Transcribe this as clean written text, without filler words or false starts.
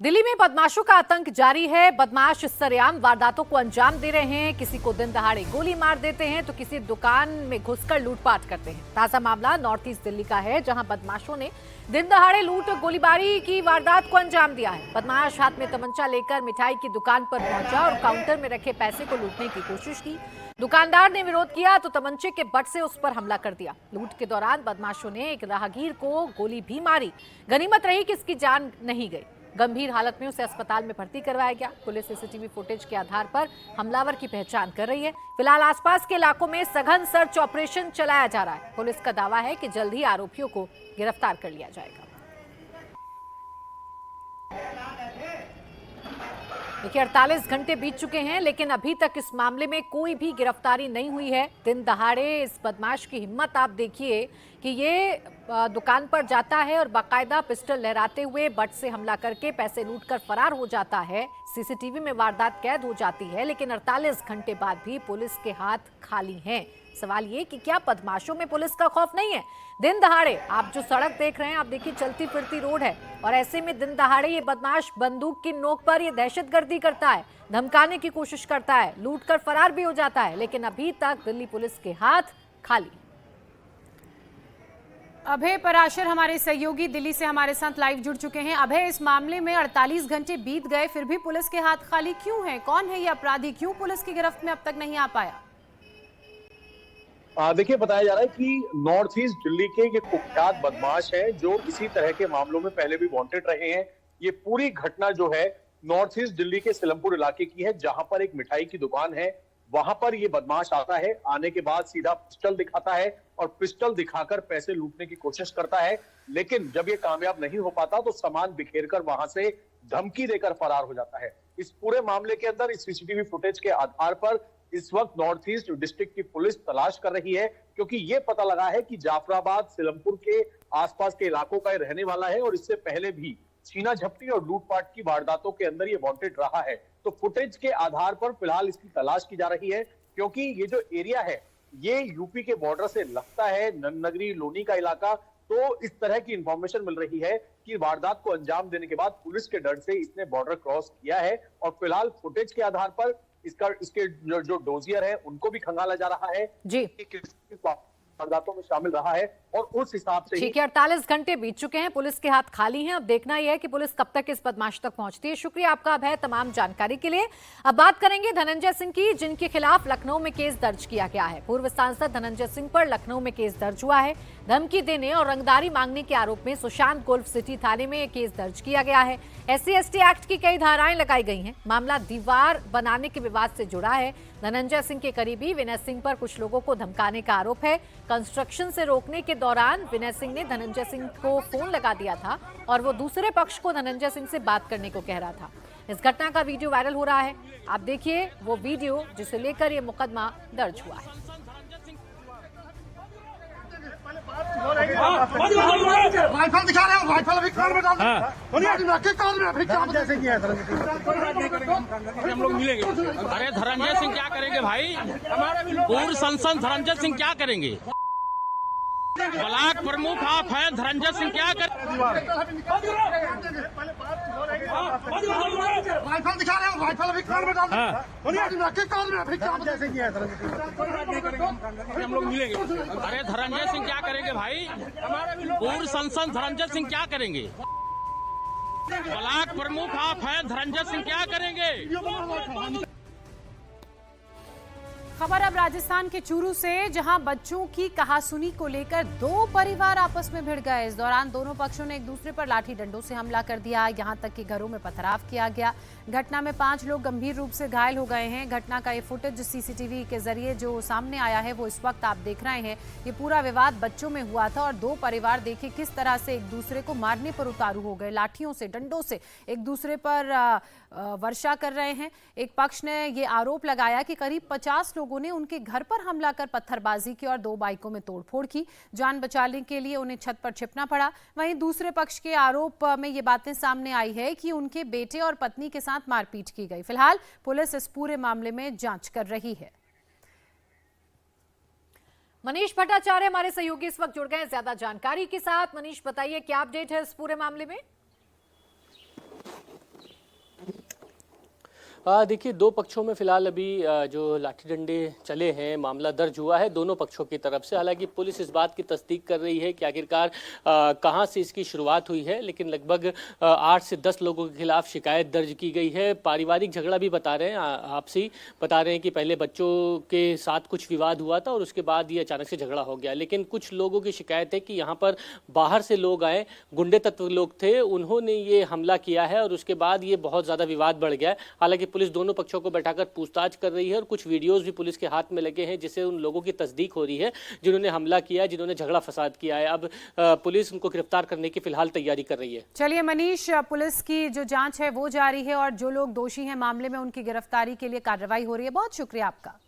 दिल्ली में बदमाशों का आतंक जारी है। बदमाश सरेआम वारदातों को अंजाम दे रहे हैं। किसी को दिन दहाड़े गोली मार देते हैं तो किसी दुकान में घुसकर लूटपाट करते हैं। ताजा मामला नॉर्थ ईस्ट दिल्ली का है, जहां बदमाशों ने दिन दहाड़े लूट और गोलीबारी की वारदात को अंजाम दिया है। बदमाश हाथ में तमंचा लेकर मिठाई की दुकान पर पहुंचा और काउंटर में रखे पैसे को लूटने की कोशिश की। दुकानदार ने विरोध किया तो तमंचे के बट से उस पर हमला कर दिया। लूट के दौरान बदमाशों ने एक राहगीर को गोली भी मारी। गनीमत रही कि इसकी जान नहीं गई। गंभीर हालत में उसे अस्पताल में भर्ती करवाया गया। पुलिस सीसीटीवी फुटेज के आधार पर हमलावर की पहचान कर रही है। फिलहाल आसपास के इलाकों में सघन सर्च ऑपरेशन चलाया जा रहा है। पुलिस का दावा है कि जल्द ही आरोपियों को गिरफ्तार कर लिया जाएगा। देखिए, 48 घंटे बीत चुके हैं, लेकिन अभी तक इस मामले में कोई भी गिरफ्तारी नहीं हुई है। दिन दहाड़े इस बदमाश की हिम्मत आप देखिए कि ये दुकान पर जाता है और बाकायदा पिस्टल लहराते हुए बट से हमला करके पैसे लूटकर फरार हो जाता है। सीसीटीवी में वारदात कैद हो जाती है, लेकिन 48 घंटे बाद भी पुलिस के हाथ खाली हैं। सवाल ये कि क्या बदमाशों में पुलिस का खौफ नहीं है? दिन दहाड़े आप जो सड़क देख रहे हैं, आप देखिए चलती फिरती रोड है, और ऐसे में दिन दहाड़े ये बदमाश बंदूक की नोक पर ये दहशतगर्दी करता है, धमकाने की कोशिश करता है, लूटकर फरार भी हो जाता है। लेकिन अभी तक दिल्ली पुलिस के हाथ खाली। अभय पराशर हमारे सहयोगी दिल्ली से हमारे साथ लाइव जुड़ चुके हैं। अभय, इस मामले में 48 घंटे बीत गए, फिर भी पुलिस के हाथ खाली क्यों है? कौन है ये अपराधी? क्यों पुलिस की गिरफ्त में अब तक नहीं आ पाया? देखिए, बताया जा रहा है कि नॉर्थ ईस्ट दिल्ली के ये कुख्यात बदमाश हैं जो इसी तरह के मामलों में पहले भी वांटेड रहे हैं। ये पूरी घटना जो है नॉर्थ ईस्ट दिल्ली के सिलमपुर इलाके की है, जहां पर एक मिठाई की दुकान है। वहां पर ये बदमाश आता है, आने के बाद सीधा पिस्टल दिखाता है और पिस्टल दिखाकर पैसे लूटने की कोशिश करता है। लेकिन जब ये कामयाब नहीं हो पाता तो सामान बिखेरकर वहां से धमकी देकर फरार हो जाता है। इस पूरे मामले के अंदर इस सीसीटीवी फुटेज के आधार पर इस वक्त नॉर्थ ईस्ट डिस्ट्रिक्ट की पुलिस तलाश कर रही है, क्योंकि ये पता लगा है कि जाफराबाद सिलमपुर के आसपास के इलाकों का ये रहने वाला है और इससे पहले भी छीना झपटी और लूटपाट की वारदातों के अंदर ये वांटेड रहा है। तो फुटेज के आधार पर फिलहाल इसकी तलाश की जा रही है, क्योंकि ये जो एरिया है ये यूपी के बॉर्डर से लगता है, नगरी लोनी का इलाका। तो इस तरह की इंफॉर्मेशन मिल रही है कि वारदात को अंजाम देने के बाद पुलिस के डर से इसने बॉर्डर क्रॉस किया है और फिलहाल फुटेज के आधार पर इसके जो डोजियर है उनको भी खंगाला जा रहा है जी, वारदातों में शामिल रहा है और उस हिसाब से ठीक है। 48 घंटे बीत चुके हैं, पुलिस के हाथ खाली हैं। अब देखना यह है कि पुलिस कब तक इस बदमाश तक पहुंचती है। शुक्रिया आपका अभय तमाम जानकारी के लिए। अब बात करेंगे धनंजय सिंह की, जिनके खिलाफ लखनऊ में केस दर्ज किया गया है। पूर्व सांसद धनंजय सिंह पर लखनऊ में केस दर्ज हुआ है। धमकी देने और रंगदारी मांगने के आरोप में सुशांत गोल्फ सिटी थाने में यह केस दर्ज किया गया है। SC/ST एक्ट की कई धाराएं लगाई गई हैं। मामला दीवार बनाने के विवाद से जुड़ा है। धनंजय सिंह के करीबी विनय सिंह पर कुछ लोगों को धमकाने का आरोप है। कंस्ट्रक्शन से रोकने के दौरान विनय सिंह ने धनंजय सिंह को फोन लगा दिया था और वो दूसरे पक्ष को धनंजय सिंह से बात करने को कह रहा था। इस घटना का वीडियो वायरल हो रहा है। आप देखिए वो वीडियो जिसे लेकर ये मुकदमा दर्ज हुआ है। राइफल दिखा रहे हो, राइफल अभी कान में डाल हम लोग मिलेंगे। अरे धनंजय सिंह क्या करेंगे भाई? पूर्व सांसद धनंजय सिंह क्या करेंगे? ब्लॉक प्रमुख आप हैं, धनंजय सिंह क्या कर? राइफल दिखा रहे हो, राइफल अभी कान में डाल हम लोग मिलेंगे। अरे धनंजय सिंह क्या करेंगे भाई? पूर्व सांसद धनंजय सिंह क्या करेंगे? ब्लॉक प्रमुख आप हैं, धनंजय सिंह क्या करेंगे? खबर अब राजस्थान के चूरू से, जहां बच्चों की कहासुनी को लेकर दो परिवार आपस में भिड़ गए। इस दौरान दोनों पक्षों ने एक दूसरे पर लाठी डंडों से हमला कर दिया। यहां तक कि घरों में पथराव किया गया। घटना में 5 लोग गंभीर रूप से घायल हो गए हैं। घटना का ये फुटेज सीसीटीवी के जरिए जो सामने आया है वो इस वक्त आप देख रहे हैं। ये पूरा विवाद बच्चों में हुआ था और दो परिवार देखिए किस तरह से एक दूसरे को मारने पर उतारू हो गए। लाठियों से, डंडों से एक दूसरे पर वर्षा कर रहे हैं। एक पक्ष ने ये आरोप लगाया कि करीब 50 लोगों ने उनके घर पर हमला कर पत्थरबाजी की और 2 बाइकों में तोड़फोड़ की। जान बचाने के लिए उन्हें छत पर छिपना पड़ा। वहीं दूसरे पक्ष के आरोप में ये बातें सामने आई है कि उनके बेटे और पत्नी के साथ मारपीट की गई। फिलहाल पुलिस इस पूरे मामले में जांच कर रही है। मनीष भट्टाचार्य हमारे सहयोगी इस वक्त जुड़ गए हैं ज्यादा जानकारी के साथ। मनीष, बताइए क्या अपडेट है इस पूरे मामले में? देखिए, दो पक्षों में फिलहाल अभी जो लाठी डंडे चले हैं, मामला दर्ज हुआ है दोनों पक्षों की तरफ से। हालांकि पुलिस इस बात की तस्दीक कर रही है कि आखिरकार कहां से इसकी शुरुआत हुई है, लेकिन लगभग 8 से 10 लोगों के खिलाफ शिकायत दर्ज की गई है। पारिवारिक झगड़ा भी बता रहे हैं, आपसी बता रहे हैं कि पहले बच्चों के साथ कुछ विवाद हुआ था और उसके बाद ये अचानक से झगड़ा हो गया। लेकिन कुछ लोगों की शिकायत है कि यहाँ पर बाहर से लोग आए, गुंडे तत्व लोग थे, उन्होंने ये हमला किया है और उसके बाद ये बहुत ज़्यादा विवाद बढ़ गया है। हालांकि पुलिस दोनों पक्षों को बैठाकर पूछताछ कर रही है और कुछ वीडियोस भी पुलिस के हाथ में लगे हैं जिससे उन लोगों की तस्दीक हो रही है जिन्होंने हमला किया है, जिन्होंने झगड़ा फसाद किया है। अब पुलिस उनको गिरफ्तार करने की फिलहाल तैयारी कर रही है। चलिए मनीष, पुलिस की जो जांच है वो जारी है और जो लोग दोषी हैं मामले में उनकी गिरफ्तारी के लिए कार्रवाई हो रही है। बहुत शुक्रिया आपका।